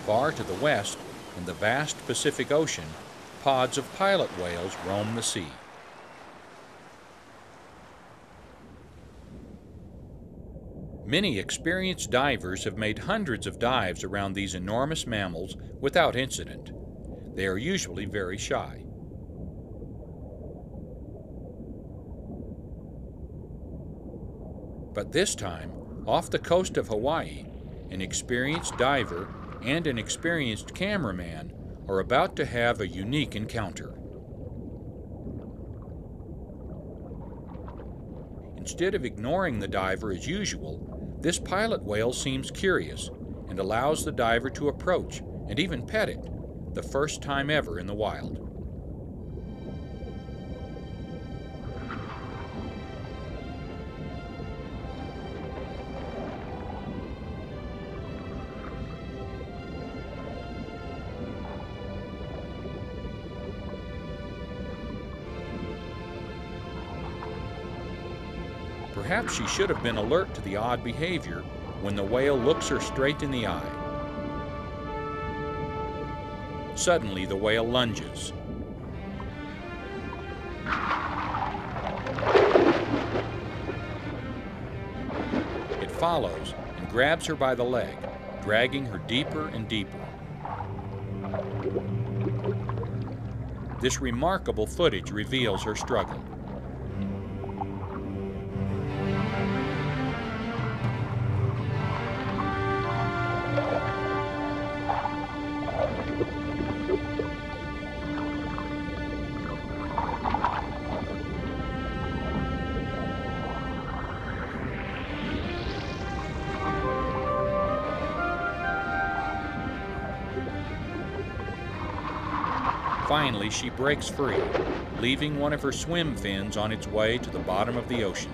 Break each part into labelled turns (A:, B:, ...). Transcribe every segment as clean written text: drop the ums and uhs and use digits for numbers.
A: Far to the west, in the vast Pacific Ocean, pods of pilot whales roam the sea. Many experienced divers have made hundreds of dives around these enormous mammals without incident. They are usually very shy. But this time, off the coast of Hawaii, an experienced diver and an experienced cameraman are about to have a unique encounter. Instead of ignoring the diver as usual, this pilot whale seems curious and allows the diver to approach and even pet it, the first time ever in the wild. Perhaps she should have been alert to the odd behavior when the whale looks her straight in the eye. Suddenly, the whale lunges. It follows and grabs her by the leg, dragging her deeper and deeper. This remarkable footage reveals her struggle. Finally, she breaks free, leaving one of her swim fins on its way to the bottom of the ocean.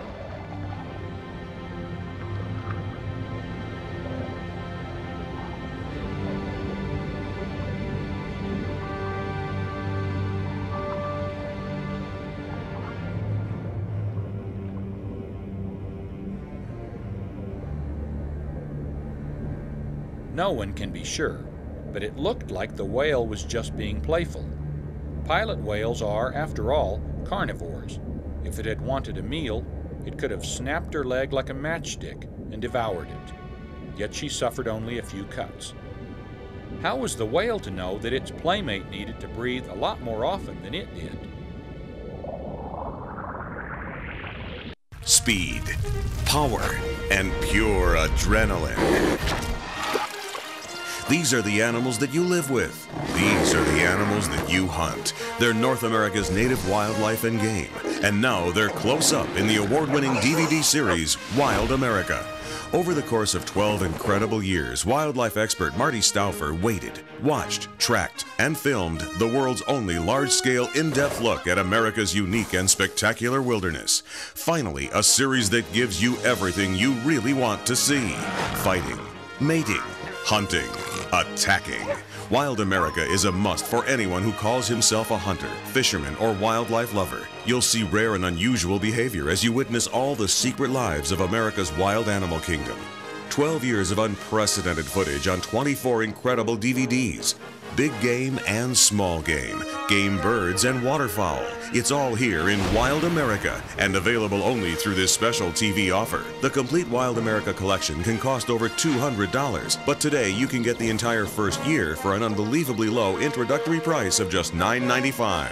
A: No one can be sure, but it looked like the whale was just being playful. Pilot whales are, after all, carnivores. If it had wanted a meal, it could have snapped her leg like a matchstick and devoured it. Yet she suffered only a few cuts. How was the whale to know that its playmate needed to breathe a lot more often than it did?
B: Speed, power, and pure adrenaline. These are the animals that you live with. These are the animals that you hunt. They're North America's native wildlife and game. And now they're close up in the award-winning DVD series, Wild America. Over the course of 12 incredible years, wildlife expert Marty Stauffer waited, watched, tracked, and filmed the world's only large-scale, in-depth look at America's unique and spectacular wilderness. Finally, a series that gives you everything you really want to see. Fighting, mating, hunting, attacking. Wild America is a must for anyone who calls himself a hunter, fisherman, or wildlife lover. You'll see rare and unusual behavior as you witness all the secret lives of America's wild animal kingdom. 12 years of unprecedented footage on 24 incredible DVDs. Big game and small game, game birds and waterfowl. It's all here in Wild America and available only through this special TV offer. The complete Wild America collection can cost over $200, but today you can get the entire first year for an unbelievably low introductory price of just $9.95.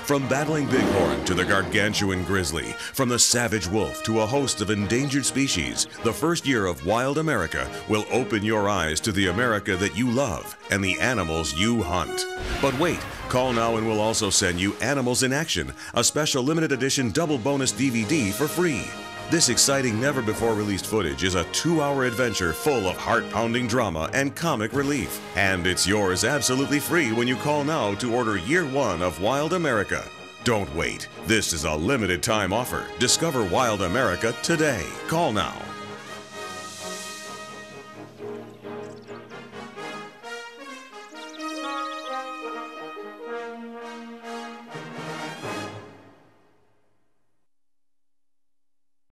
B: From battling bighorn to the gargantuan grizzly, from the savage wolf to a host of endangered species, the first year of Wild America will open your eyes to the America that you love and the animals you hunt. But wait, call now and we'll also send you Animals in Action, a special limited edition double bonus DVD for free. This exciting, never-before-released footage is a 2-hour adventure full of heart-pounding drama and comic relief. And it's yours absolutely free when you call now to order Year 1 of Wild America. Don't wait. This is a limited-time offer. Discover Wild America today. Call now.